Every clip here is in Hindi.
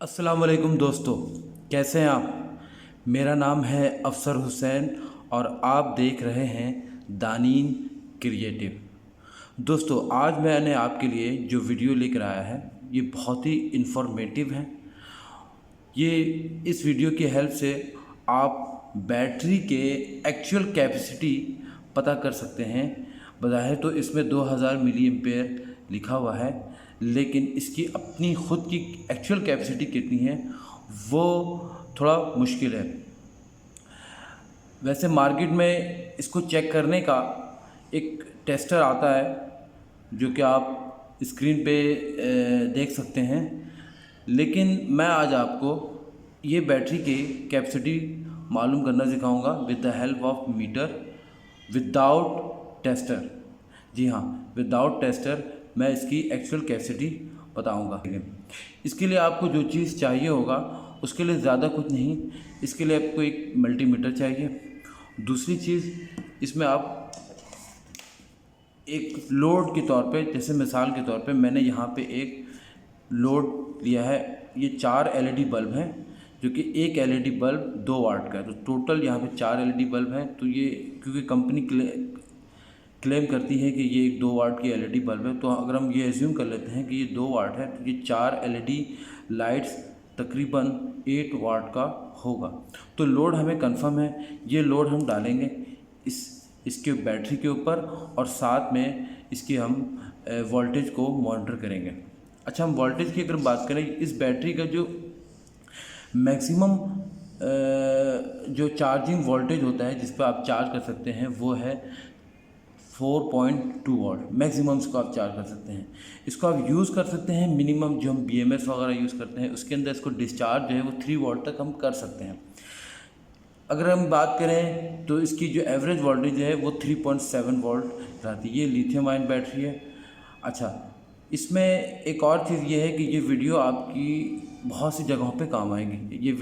अस्सलाम वालेकुम दोस्तों, कैसे हैं आप। मेरा नाम है अफसर हुसैन और आप देख रहे हैं दानीन क्रिएटिव। दोस्तों, आज मैंने आपके लिए जो वीडियो लेकर आया है ये बहुत ही इन्फॉर्मेटिव है। ये इस वीडियो की हेल्प से आप बैटरी के एक्चुअल कैपेसिटी पता कर सकते हैं। बज़ाहिर तो इसमें 2000 मिली एम्पेयर लिखा हुआ है, लेकिन इसकी अपनी ख़ुद की एक्चुअल कैपेसिटी कितनी है वो थोड़ा मुश्किल है। वैसे मार्केट में इसको चेक करने का एक टेस्टर आता है जो कि आप स्क्रीन पे देख सकते हैं, लेकिन मैं आज आपको ये बैटरी की कैपेसिटी मालूम करना सिखाऊंगा with the help of meter, without tester. जी हाँ, विदाउट टेस्टर मैं इसकी एक्चुअल कैपेसिटी बताऊंगा। इसके लिए आपको जो चीज़ चाहिए होगा उसके लिए ज़्यादा कुछ नहीं, इसके लिए आपको एक मल्टीमीटर चाहिए। दूसरी चीज़, इसमें आप एक लोड के तौर पे, जैसे मिसाल के तौर पे मैंने यहाँ पे एक लोड लिया है। ये 4 एलईडी बल्ब हैं, जो कि एक एलईडी बल्ब 2 वाट का है, तो टोटल यहाँ पे 4 एलईडी बल्ब हैं। तो ये क्योंकि कंपनी क्लेम करती है कि ये एक 2 वाट की एलईडी बल्ब है, तो अगर हम ये एज्यूम कर लेते हैं कि ये 2 वाट है, तो ये 4 एलईडी लाइट्स तकरीबन 8 वाट का होगा। तो लोड हमें कंफर्म है, ये लोड हम डालेंगे इसके बैटरी के ऊपर, और साथ में इसकी हम वोल्टेज को मॉनिटर करेंगे। अच्छा, हम वोल्टेज की अगर बात करें, इस बैटरी का जो मैक्सिमम जो चार्जिंग वोल्टेज होता है जिस पर आप चार्ज कर सकते हैं वो है 4.2 वाट। मैक्सिमम इसको आप चार्ज कर सकते हैं। इसको आप यूज़ कर सकते हैं मिनिमम, जो हम BMS वगैरह यूज़ करते हैं उसके अंदर इसको डिस्चार्ज जो है वो 3 वाट तक हम कर सकते हैं। अगर हम बात करें तो इसकी जो एवरेज वोल्टेज है वो 3.7 वोल्ट रहती है। ये लिथियम आयन बैटरी है। अच्छा, इसमें एक और चीज़ ये है कि ये वीडियो आपकी बहुत सी जगहों पे काम आएगी। ये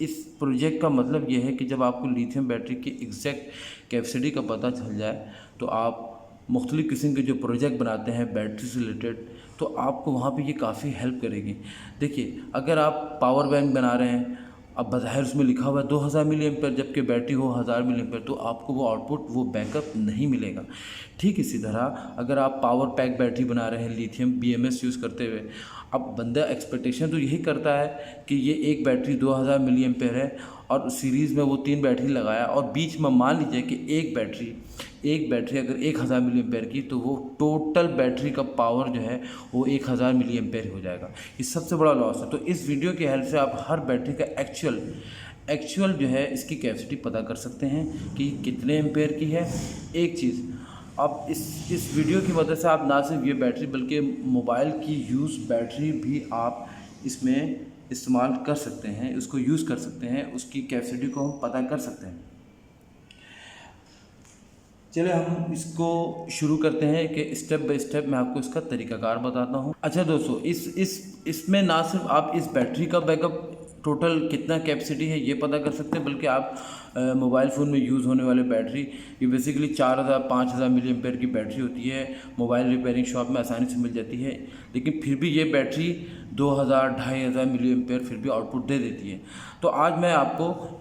इस प्रोजेक्ट का मतलब ये है कि जब आपको लिथियम बैटरी की एग्जैक्ट कैपेसिटी का पता चल जाए तो आप मुख्तलिफ़ किस्म के जो प्रोजेक्ट बनाते हैं बैटरी से रिलेटेड, तो आपको वहाँ पे ये काफ़ी हेल्प करेगी। देखिए, अगर आप पावर बैंक बना रहे हैं, अब बज़ाहिर उसमें लिखा हुआ है 2000 मिली एम्पेयर, जबकि बैटरी हो 1000 मिली एम्पेयर, तो आपको वो आउटपुट, वो बैकअप नहीं मिलेगा। ठीक इसी तरह अगर आप पावर पैक बैटरी बना रहे हैं लिथियम BMS यूज़ करते हुए, अब बंदा एक्सपेक्टेशन तो यही करता है कि ये एक बैटरी 2000 मिली एम्पेयर है और सीरीज़ में वो 3 बैटरी लगाया, और बीच में मान लीजिए कि एक बैटरी अगर 1000 मिली एम्पेयर की, तो वो टोटल बैटरी का पावर जो है वो 1000 मिली एम्पेयर हो जाएगा। ये सबसे बड़ा लॉस है। तो इस वीडियो की हेल्प से आप हर बैटरी का एक्चुअल जो है इसकी कैपेसिटी पता कर सकते हैं कि कितने एम्पेयर की है। एक चीज़, अब इस वीडियो की मदद से आप ना सिर्फ ये बैटरी बल्कि मोबाइल की यूज़ बैटरी भी आप इसमें इस्तेमाल कर सकते हैं, उसको यूज़ कर सकते हैं, उसकी कैपेसिटी को हम पता कर सकते हैं। चलिए हम इसको शुरू करते हैं कि स्टेप बाय स्टेप मैं आपको इसका तरीकाकार बताता हूँ। अच्छा दोस्तों, इसमें ना सिर्फ आप इस बैटरी का बैकअप टोटल कितना कैपेसिटी है ये पता कर सकते हैं, बल्कि आप मोबाइल फ़ोन में यूज़ होने वाले बैटरी, ये बेसिकली 4000-5000 मिली एम्पेयर की बैटरी होती है। मोबाइल रिपेयरिंग शॉप में आसानी से मिल जाती है, लेकिन फिर भी ये बैटरी 2000-2500 मिली एम्पेयर फिर भी आउटपुट दे देती है। तो आज मैं आपको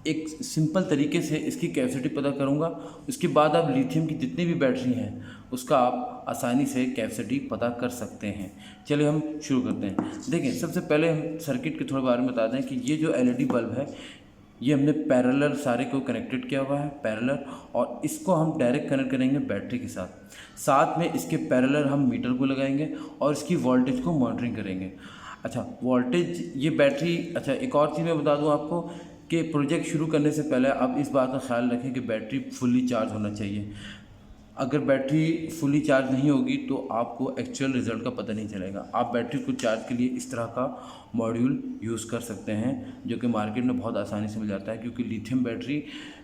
एक सिंपल तरीके से इसकी कैपेसिटी पता करूंगा। उसके बाद आप लिथियम की जितनी भी बैटरी हैं उसका आप आसानी से कैपेसिटी पता कर सकते हैं। चलिए हम शुरू करते हैं। देखिए, सबसे पहले हम सर्किट के थोड़े बारे में बता दें कि ये जो LED बल्ब है ये हमने पैरेलल सारे को कनेक्टेड किया हुआ है, पैरेलल, और इसको हम डायरेक्ट कनेक्ट करेंगे बैटरी के साथ में इसके पैरेलल हम मीटर को लगाएंगे और इसकी वोल्टेज को मॉनिटरिंग करेंगे। अच्छा, वोल्टेज ये बैटरी, अच्छा एक और चीज़ मैं बता दूं आपको कि प्रोजेक्ट शुरू करने से पहले आप इस बात का ख्याल रखें कि बैटरी फुल्ली चार्ज होना चाहिए। अगर बैटरी फुल्ली चार्ज नहीं होगी तो आपको एक्चुअल रिज़ल्ट का पता नहीं चलेगा। आप बैटरी को चार्ज के लिए इस तरह का मॉड्यूल यूज़ कर सकते हैं, जो कि मार्केट में बहुत आसानी से मिल जाता है, क्योंकि लिथियम बैटरी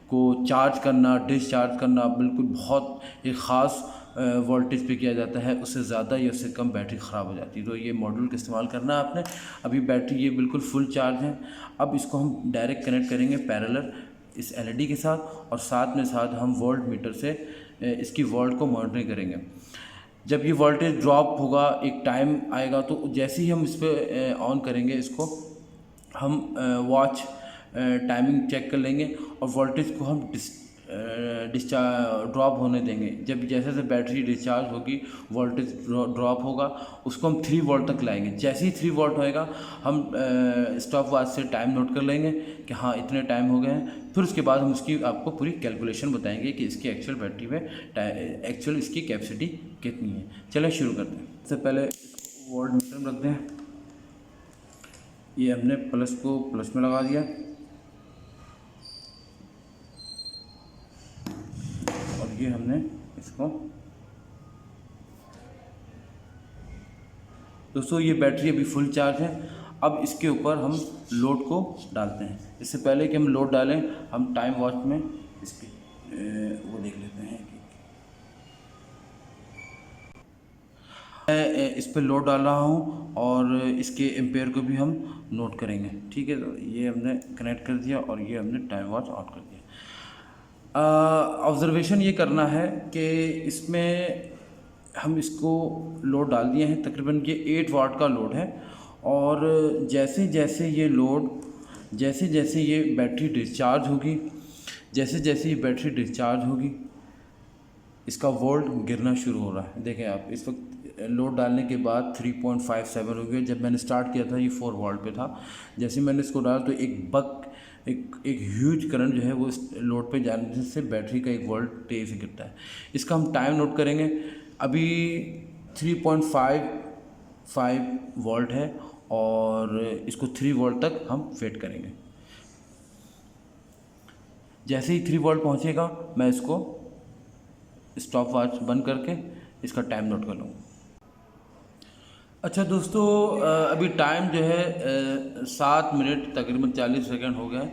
को चार्ज करना, डिस्चार्ज करना बिल्कुल बहुत एक ख़ास वोल्टेज पे किया जाता है। उससे ज़्यादा या उससे कम बैटरी ख़राब हो जाती है। तो ये मॉड्यूल का इस्तेमाल करना है आपने। अभी बैटरी ये बिल्कुल फुल चार्ज है। अब इसको हम डायरेक्ट कनेक्ट करेंगे पैरेलल इस LED के साथ, और साथ में हम वोल्ट मीटर से इसकी वोल्ट को मॉनिटरिंग करेंगे। जब ये वोल्टेज ड्रॉप होगा एक टाइम आएगा, तो जैसे ही हम इस पर ऑन करेंगे इसको, हम वॉच टाइमिंग चेक कर लेंगे और वोल्टेज को हम डिस्चार्ज ड्रॉप होने देंगे। जब जैसे जैसे बैटरी डिस्चार्ज होगी वोल्टेज ड्रॉप होगा, उसको हम 3 वोल्ट तक लाएंगे। जैसे ही 3 वोल्ट होएगा हम स्टॉप वॉच से टाइम नोट कर लेंगे कि हाँ इतने टाइम हो गए हैं। फिर उसके बाद हम उसकी आपको पूरी कैलकुलेशन बताएंगे कि इसकी एक्चुअल बैटरी में एक्चुअल इसकी कैपेसिटी कितनी है। चलें शुरू करते हैं। सबसे पहले वोल्ट मीटर रखते हैं। ये हमने प्लस को प्लस में लगा दिया और ये हमने इसको, दोस्तों ये बैटरी अभी फुल चार्ज है। अब इसके ऊपर हम लोड को डालते हैं। इससे पहले कि हम लोड डालें, हम टाइम वॉच में इसकी वो देख लेते हैं कि मैं इस पर लोड डाल रहा हूँ और इसके एम्पेयर को भी हम नोट करेंगे। ठीक है, तो ये हमने कनेक्ट कर दिया और ये हमने टाइम वॉच ऑन कर दिया। ऑब्ज़र्वेशन ये करना है कि इसमें हम इसको लोड डाल दिए हैं, तकरीबन ये 8 वाट का लोड है। और जैसे जैसे ये बैटरी डिस्चार्ज होगी, जैसे जैसे ये बैटरी डिस्चार्ज होगी, इसका वोल्ट गिरना शुरू हो रहा है। देखें आप, इस वक्त लोड डालने के बाद 3.57 हो गया। जब मैंने स्टार्ट किया था ये 4 वोल्ट पे था। जैसे मैंने इसको डाला तो एक ह्यूज करंट जो है वो इस लोड पे जाने से बैटरी का एक वोल्ट तेज़ गिरता है। इसका हम टाइम नोट करेंगे। अभी 3.55 वोल्ट है और इसको 3 वोल्ट तक हम वेट करेंगे। जैसे ही 3 वोल्ट पहुंचेगा मैं इसको स्टॉप वॉच बंद करके इसका टाइम नोट कर लूँगा। अच्छा दोस्तों, अभी टाइम जो है 7 मिनट तकरीबन 40 सेकंड हो गए।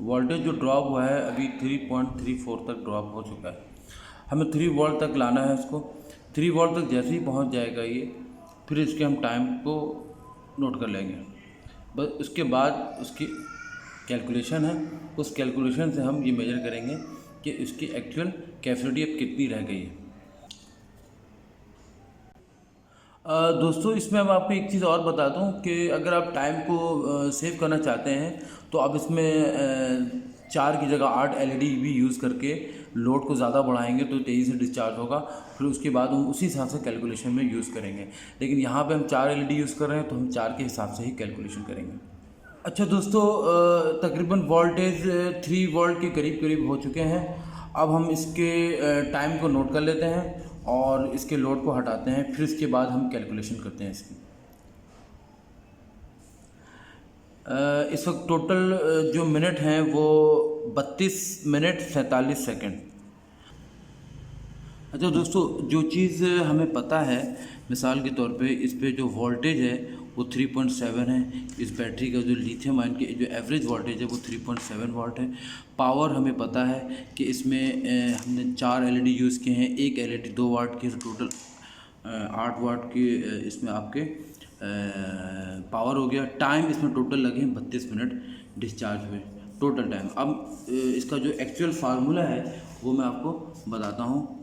वोल्टेज जो ड्रॉप हुआ है अभी 3.34 तक ड्रॉप हो चुका है। हमें 3 वोल्ट तक लाना है इसको। 3 वोल्ट तक जैसे ही पहुंच जाएगा ये, फिर इसके हम टाइम को नोट कर लेंगे। बस उसके बाद उसकी कैलकुलेशन है, उस कैलकुलेशन से हम ये मेजर करेंगे कि इसकी एक्चुअल कैपेसिटी अब कितनी रह गई है। दोस्तों इसमें मैं आपको एक चीज़ और बता दूं कि अगर आप टाइम को सेव करना चाहते हैं तो आप इसमें 4 की जगह 8 LED भी यूज़ करके लोड को ज़्यादा बढ़ाएंगे तो तेज़ी से डिस्चार्ज होगा। फिर उसके बाद हम उसी हिसाब से कैलकुलेशन में यूज़ करेंगे। लेकिन यहाँ पे हम 4 LED यूज़ कर रहे हैं तो हम 4 के हिसाब से ही कैलकुलेशन करेंगे। अच्छा दोस्तों, तकरीबन वोल्टेज 3 वोल्ट के करीब हो चुके हैं। अब हम इसके टाइम को नोट कर लेते हैं और इसके लोड को हटाते हैं। फिर इसके बाद हम कैलकुलेशन करते हैं इसकी। इस वक्त टोटल जो मिनट हैं वो 32 मिनट 47 सेकंड। अच्छा दोस्तों, जो चीज़ हमें पता है, मिसाल के तौर पे इस पे जो वोल्टेज है वो 3.7 है। इस बैटरी का जो लिथियम आयन की जो एवरेज वोल्टेज है वो 3.7 वोल्ट है। पावर हमें पता है कि इसमें हमने 4 LED यूज़ किए हैं। एक LED 2 वाट की, टोटल 8 वाट की इसमें आपके पावर हो गया। टाइम इसमें टोटल लगे 32 मिनट डिस्चार्ज हुए टोटल टाइम। अब इसका जो एक्चुअल फार्मूला है वो मैं आपको बताता हूँ।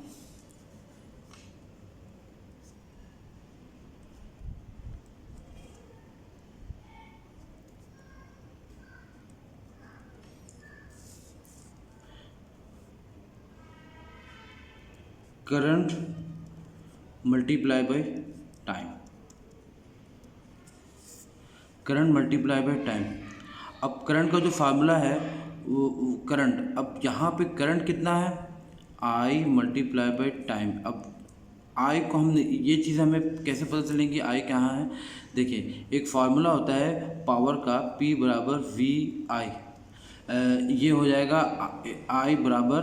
Current multiply by time, current multiply by time. अब करंट का जो फार्मूला है वो करंट, अब यहाँ पे करंट कितना है, I मल्टीप्लाई बाय टाइम। अब I को हमने, ये चीज़ हमें कैसे पता चलेंगी I कहाँ है। देखिए एक फार्मूला होता है पावर का, P बराबर VI। ये हो जाएगा I बराबर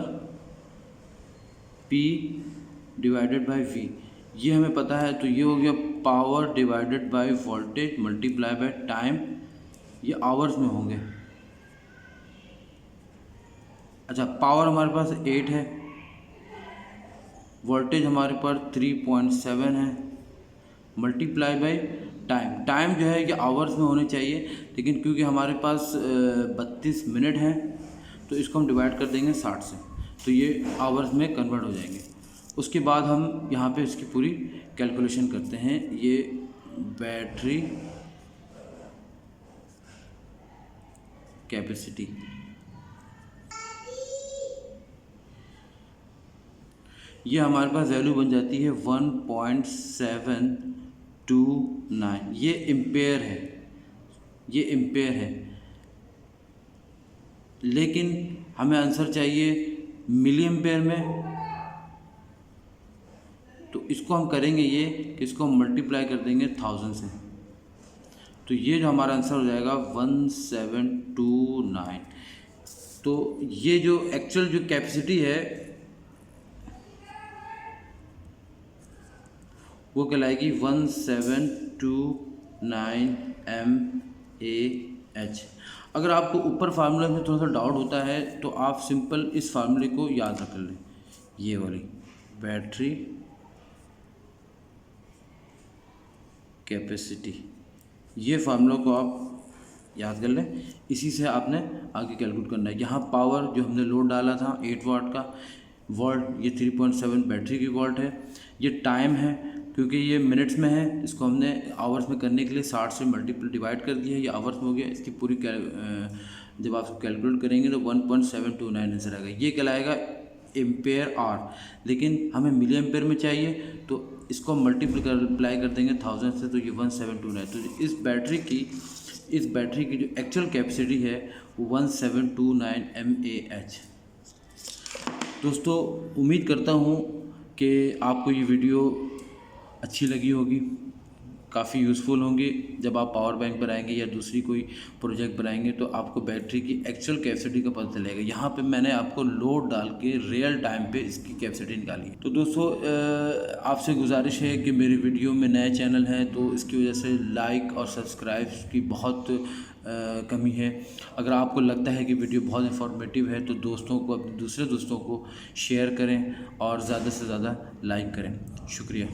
P डिवाइडेड बाय V, ये हमें पता है। तो ये हो गया power divided by voltage multiply by time, ये आवर्स में होंगे। अच्छा, पावर हमारे पास 8 है, वोल्टेज हमारे पास 3.7 है, मल्टीप्लाई बाय टाइम। टाइम जो है ये आवर्स में होने चाहिए, लेकिन क्योंकि हमारे पास 32 मिनट हैं तो इसको हम डिवाइड कर देंगे 60 से, तो ये आवर्स में कन्वर्ट हो जाएंगे। उसके बाद हम यहाँ पे इसकी पूरी कैलकुलेशन करते हैं। ये बैटरी कैपेसिटी, ये हमारे पास वैल्यू बन जाती है 1.729। ये एम्पेयर है, ये एम्पेयर है, लेकिन हमें आंसर चाहिए मिली एम्पेयर में। तो इसको हम करेंगे ये कि इसको हम मल्टीप्लाई कर देंगे 1000 से, तो ये जो हमारा आंसर हो जाएगा 1729। तो ये जो एक्चुअल जो कैपेसिटी है वो कहलाएगी 1729 mAh। अगर आपको ऊपर फार्मूले में थोड़ा सा डाउट होता है तो आप सिंपल इस फार्मूले को याद रख लें, ये वाली बैटरी कैपेसिटी, ये फार्मूला को आप याद कर लें, इसी से आपने आगे कैलकुलेट करना है। यहाँ पावर जो हमने लोड डाला था 8 वाट का, वोल्ट ये 3.7 बैटरी की वोल्ट है। ये टाइम है क्योंकि ये मिनट्स में है, इसको हमने आवर्स में करने के लिए 60 से मल्टीपल डिवाइड कर दिया है, ये आवर्स में हो गया। इसकी पूरी जब आप कैलकुलेट करेंगे तो 1.729 आंसर आएगा। ये कहलाएगा एम्पेयर आर, लेकिन हमें मिली एम्पेयर में चाहिए तो इसको मल्टीप्लाई कर देंगे 1000 से, तो ये 1729। तो इस बैटरी की जो एक्चुअल कैपेसिटी है वो 1729 mAh। दोस्तों उम्मीद करता हूँ कि आपको ये वीडियो अच्छी लगी होगी, काफ़ी यूज़फुल होंगी। जब आप पावर बैंक बनाएंगे या दूसरी कोई प्रोजेक्ट बनाएंगे तो आपको बैटरी की एक्चुअल कैपेसिटी का पता चलेगा। यहाँ पे मैंने आपको लोड डाल के रियल टाइम पे इसकी कैपेसिटी निकाली है। तो दोस्तों आपसे गुजारिश है कि मेरी वीडियो में नए चैनल हैं तो इसकी वजह से लाइक और सब्सक्राइब की बहुत कमी है। अगर आपको लगता है कि वीडियो बहुत इन्फॉर्मेटिव है तो दोस्तों को, अपने दूसरे दोस्तों को शेयर करें और ज़्यादा से ज़्यादा लाइक करें। शुक्रिया।